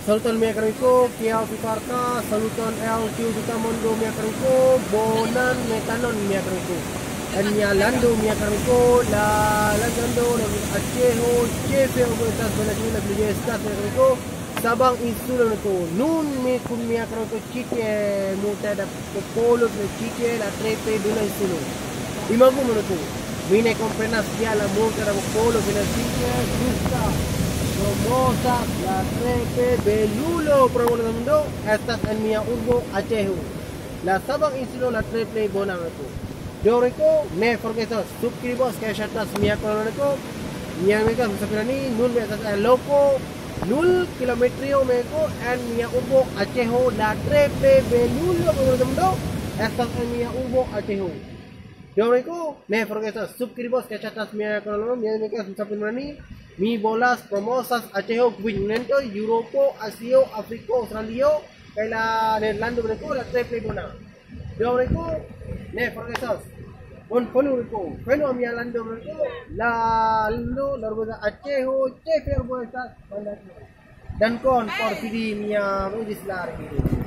Saluton mi akan ko, Kia Fikarta, saluton LQ Tutamondo mi akan ko, Bonan Metanon mi akan ko. Anya Lando mi akan ko, La Lando, Aceho, Chefe Ogotas Banasuna Bliestas mi akan ko, Sabang Insulan ko, Nun mi kun mi akan ko, Chike, Muta da Polo, Chike, La Trepe, Duna Insulo. Imago mo ko, Mine comprenas ya la Muta da Polo, Chike, Gusta. Hermosa, la trepe, belulo, promo del mundo, estas en mi urbo Acehu. La sabang insilo la trepe bonang aku. Doreko, ne forgetos, subscribos que ya estás mi akonon ko. Nya mega sapirani nul me atas loko, 0 kilometro meko en mi urbo Acehu, la trepe, belulo, promo del mundo, estas en mi urbo Acehu. Doreko, ne forgetos, subscribos que ya estás mi akonon, nya mega sapirani. Mi bolas promosas Aceho Quinento, Europo, Asio, Africo, Australia, Kaila Nederlando mereka la triple bona. Dia mereka ne forgesos. On follow mereka. Follow mi Lando mereka la Lando larbosa Aceho, Chefer bolas banyak. Dan kon por video mi Dislar gitu.